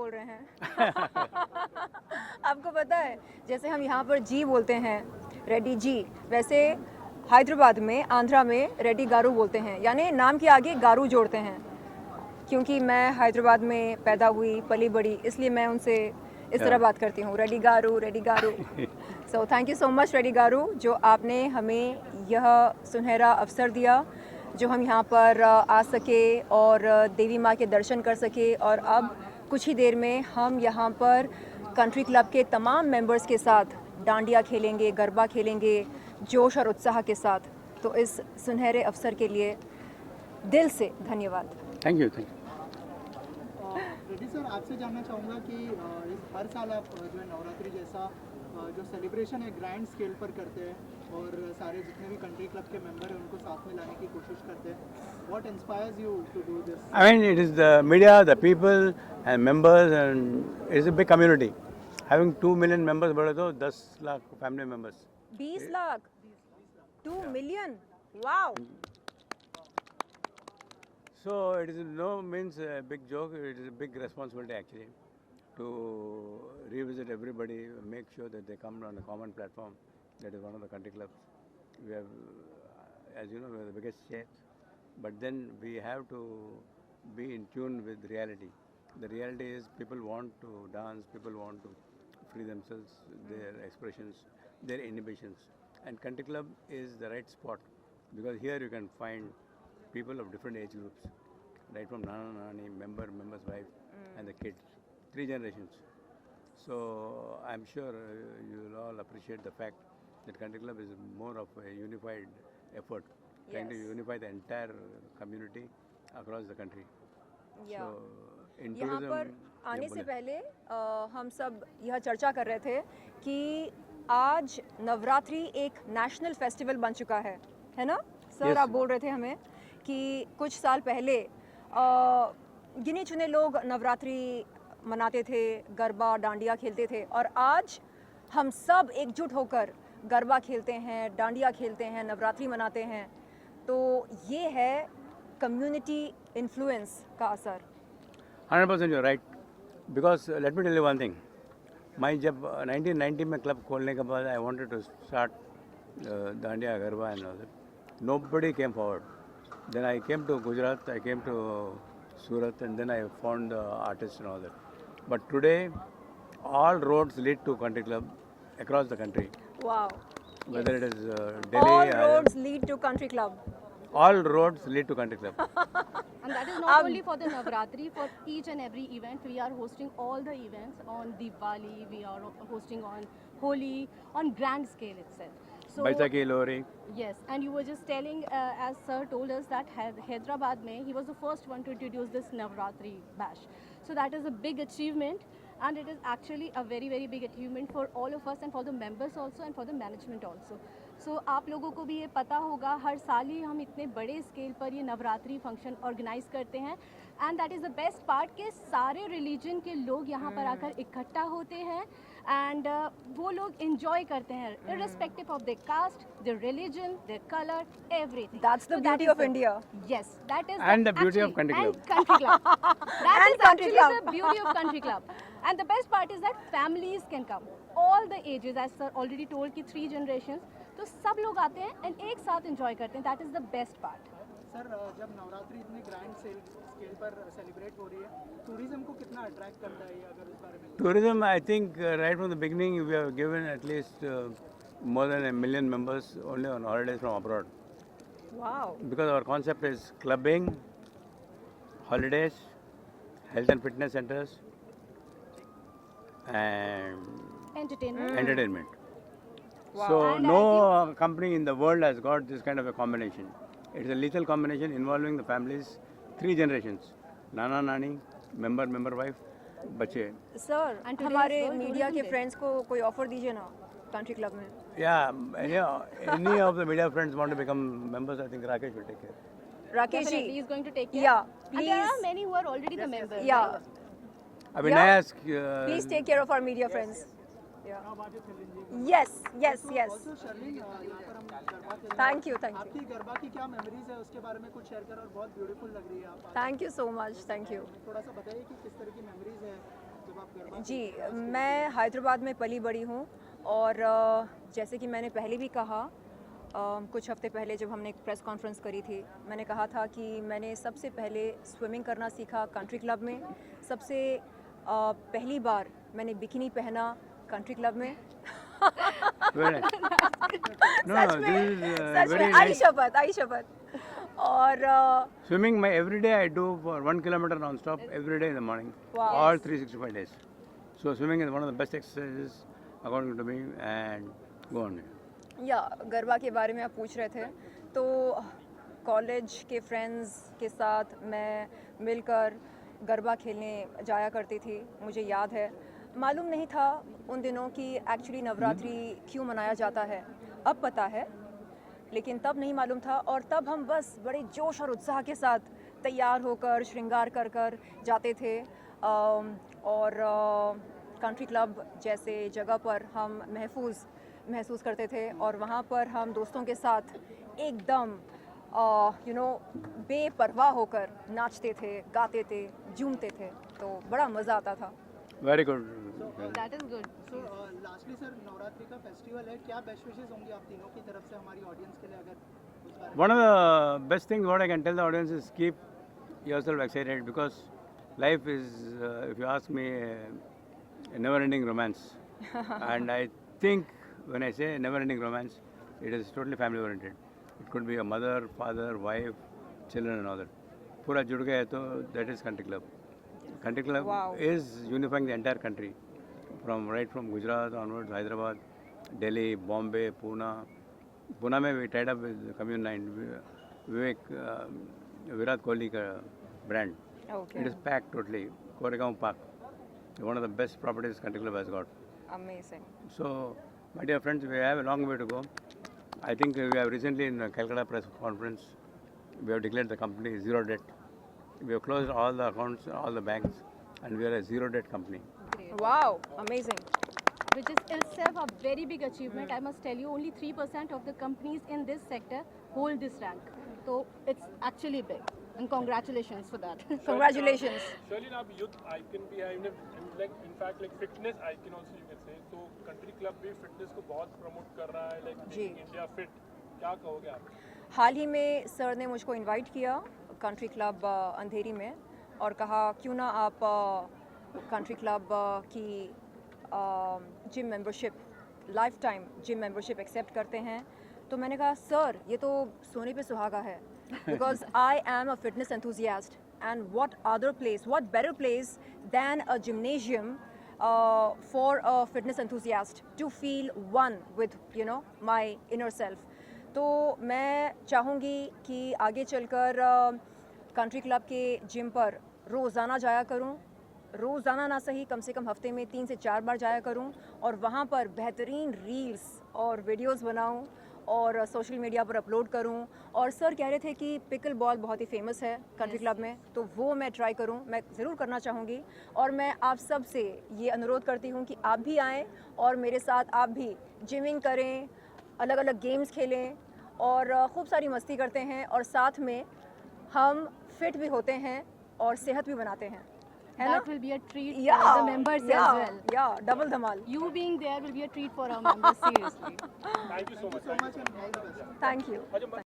बोल रहे हैं। आपको पता है, जैसे हम यहाँ पर जी बोलते हैं, रेड्डी जी, वैसे हैदराबाद में, आंध्रा में रेड्डी गारू बोलते हैं, यानी नाम के आगे गारू जोड़ते हैं। क्योंकि मैं हैदराबाद में पैदा हुई, पली बड़ी, इसलिए मैं उनसे इस तरह बात करती हूँ, Reddy garu, Reddy garu. So thank you so much Reddy garu, जो आपने हमें यह सुनहरा अवसर दिया, जो हम यहाँ पर आ सके और देवी माँ के दर्शन कर सके। और अब कुछ ही देर में हम यहाँ पर कंट्री क्लब के तमाम मेंबर्स के साथ डांडिया खेलेंगे, गरबा खेलेंगे, जोश और उत्साह के साथ। तो इस सुनहरे अवसर के लिए दिल से धन्यवाद। Thank you. रेड्डी सर, आपसे जानना चाहूँगा कि हर साल आप जो है नवरात्रि जैसा जो सेलिब्रेशन है ग्रैंड स्केल पर करते हैं और सारे जितने भी कंट्री क्लब के मेंबर हैं उनको साथ में लाने की कोशिश करते हैं। What inspires you to do this? I mean, it is the media, the people and members, and it is a big community. Having 2 million members बोले तो 10 lakh family members. 20 lakh, 2 million, wow. So it is no means a big joke. It is a big responsibility actually to revisit everybody, make sure that they come on a common platform. That is one of the country clubs. We have, as you know, we are the biggest chairs, but then we have to be in tune with reality. The reality is people want to dance, people want to free themselves, their expressions, their inhibitions, and country club is the right spot because here you can find people of different age groups, right from Nana Nani, member's wife, and the kids, 3 generations. So I'm sure you will all appreciate the fact that country club is more of a unified effort, trying to Yes. unify the entire community across the country. या So in यहाँ tourism, पर आने yeah, से बोलिए। पहले हम सब यह चर्चा कर रहे थे कि आज नवरात्रि एक नेशनल फेस्टिवल बन चुका है ना सर? Yes. आप बोल रहे थे हमें कि कुछ साल पहले गिने चुने लोग नवरात्रि मनाते थे, गरबा डांडिया खेलते थे, और आज हम सब एकजुट होकर गरबा खेलते हैं, डांडिया खेलते हैं, नवरात्रि मनाते हैं। तो ये है कम्युनिटी इन्फ्लुएंस का असर। 100% you're right. Because let me tell you one thing. मैं जब 1990 में क्लब खोलने के बाद I wanted to start Dandiya, Garba and all that. Nobody came forward. Then I came to Gujarat, I came to Surat, and then I found the artists and all that. But today, all roads lead to country club across the country. Wow. Whether it is Delhi, All roads lead to country club. all roads lead to country club. And that is not only for the Navratri, for each and every event. We are hosting all the events on Diwali, we are hosting on Holi, on grand scale itself. So, Baisakhi, Lohri. yes, and you were just telling, as sir told us, that Hyderabad mein, he was the first one to introduce this Navratri bash. So that is a big achievement, and it is actually a very, very big achievement for all of us and for the members also and for the management also. So आप लोगों को भी ये पता होगा, हर साल ही हम इतने बड़े स्केल पर ये नवरात्रि फंक्शन ऑर्गेनाइज करते हैं, and that is the best part के सारे रिलीजन के लोग यहाँ पर आकर इकट्ठा होते हैं, एंड वो लोग enjoy करते हैं irrespective of their caste, their religion, their color, everything. That's the So that beauty is of the- India. Yes, that is And the beauty of country club. And country club. That And is country actually club. the beauty of country club. And the best part is that families can come. All the ages, as sir already told कि 3 generations. तो सब लोग आते हैं and एक साथ enjoy करते हैं. That is the best part. Sir, जब नवरात्रि इतनी ग्रैंड स्केल पर सेलिब्रेट हो रही है, टूरिज्म को कितना अट्रैक्ट करता है ये, अगर उस बारे में? Tourism, I think right from the beginning we have given at least more than 1 million members only on holidays from abroad. Wow. Because our concept is clubbing, holidays, health and fitness centers, and Entertainment. entertainment. Wow. So And no company in the world has got this kind of a combination. It is a lethal combination involving the families, 3 generations: Nana, Nani, member, wife, बच्चे. Sir, And today हमारे is World media Tourism के Day. Friends को कोई offer दीजिए ना country club में। Yeah, any of the media friends want to become members, I think Rakesh will take care. Rakesh Definitely, जी, he is going to take care. Yeah, And there are please. many who are already the members. या right? अभी Yeah. नया please take care of our media friends. Yes yes yes, also Sherlyn, यहाँ पर हम गरबा खेल रहे हैं। थैंक यू, थैंक यू, आपकी गरबा की क्या मेमोरीज है, उसके बारे में कुछ शेयर करो, और बहुत ब्यूटीफुल लग रही है आप आज। Thank you so much, thank you. थोड़ा सा बताइए कि किस तरह की मेमोरीज है जब आप गरबा जी, मैं हैदराबाद में पली बड़ी हूँ और जैसे कि मैंने पहले भी कहा, कुछ हफ्ते पहले जब हमने एक प्रेस कॉन्फ्रेंस करी थी, मैंने कहा था कि मैंने सबसे पहले स्विमिंग करना सीखा कंट्री क्लब में। सबसे पहली बार मैंने बिकिनी पहना कंट्री क्लब में। Very nice. No, सच no, में, this is सच very में, आई nice. शपथ, आई शपथ। और Swimming, my every day I do for 1 kilometer non-stop every day in the morning, Wow. all 365 days. So swimming is one of the best exercises according to me, and go on. या गरबा के बारे में आप पूछ रहे थे, तो college के फ्रेंड्स के साथ मैं मिलकर गरबा खेलने जाया करती थी। मुझे याद है, मालूम नहीं था उन दिनों कि एक्चुअली नवरात्रि क्यों मनाया जाता है। अब पता है, लेकिन तब नहीं मालूम था। और तब हम बस बड़े जोश और उत्साह के साथ तैयार होकर श्रृंगार कर कर जाते थे। और कंट्री क्लब जैसे जगह पर हम महसूस करते थे और वहाँ पर हम दोस्तों के साथ एकदम बेपरवाह होकर नाचते थे, गाते थे, झूमते थे, तो बड़ा मज़ा आता था। Very good. That is good. So lastly sir, Navratri का फेस्टिवल है, क्या बेस्ट विशेस होंगी आप तीनों की तरफ से हमारी ऑडियंस के लिए, अगर उस बारे में? One of the best things what I can tell the audience is keep yourself excited, because life is, if you ask me, a never-ending romance. And I think when I say never-ending romance, it is totally family-oriented. It could be a mother, father, wife, children, and all that. पूरा जुड़ गया है तो that is country club. Country club Wow. is unifying the entire country, right from Gujarat onwards, Hyderabad, Delhi, Bombay, Pune. Pune में we tied up with Commune 9, Vivek, Virat Kohli का brand. Okay. It is packed totally. Koregaon Park, one of the best properties country club has got. Amazing. So, my dear friends, we have a long way to go. I think we have recently in the Calcutta press conference, we have declared the company zero debt. We have closed all the accounts, all the banks, and we are a zero debt company. Wow, amazing. Which is itself a very big achievement. I must tell you, only 3% of the companies in this sector hold this rank. So it's actually big. And congratulations for that. Congratulations. Surely आप youth icon भी है, in fact like fitness icon also you can say. तो country club भी fitness को बहुत promote कर रहा है, like जी। making India fit. क्या कहोगे आप? हाल ही में सर ने मुझको इनवाइट किया कंट्री क्लब अंधेरी में और कहा क्यों ना आप कंट्री क्लब की gym membership, lifetime gym membership accept करते हैं। तो मैंने कहा सर ये तो सोने पे सुहागा है, because I am a fitness enthusiast and what other place, what better place than a gymnasium for a fitness enthusiast to feel one with my inner self. तो मैं चाहूँगी कि आगे चलकर कंट्री क्लब के जिम पर रोज़ाना जाया करूँ, रोज़ाना ना सही कम से कम हफ्ते में 3 से 4 बार जाया करूँ और वहाँ पर बेहतरीन रील्स और वीडियोस बनाऊँ और सोशल मीडिया पर अपलोड करूँ। और सर कह रहे थे कि पिकल बॉल बहुत ही फेमस है कंट्री क्लब में, तो वो मैं ट्राई करूँ, मैं ज़रूर करना चाहूँगी। और मैं आप सब से ये अनुरोध करती हूँ कि आप भी आएँ और मेरे साथ आप भी जिमिंग करें, अलग अलग गेम्स खेलें और खूब सारी मस्ती करते हैं और साथ में हम फिट भी होते हैं और सेहत भी बनाते हैं, है ना? That will be a treat for the members as well. या double Dhamaal. You being there will be a treat for our members, seriously. Thank you so much. so much and all the best. Thank you.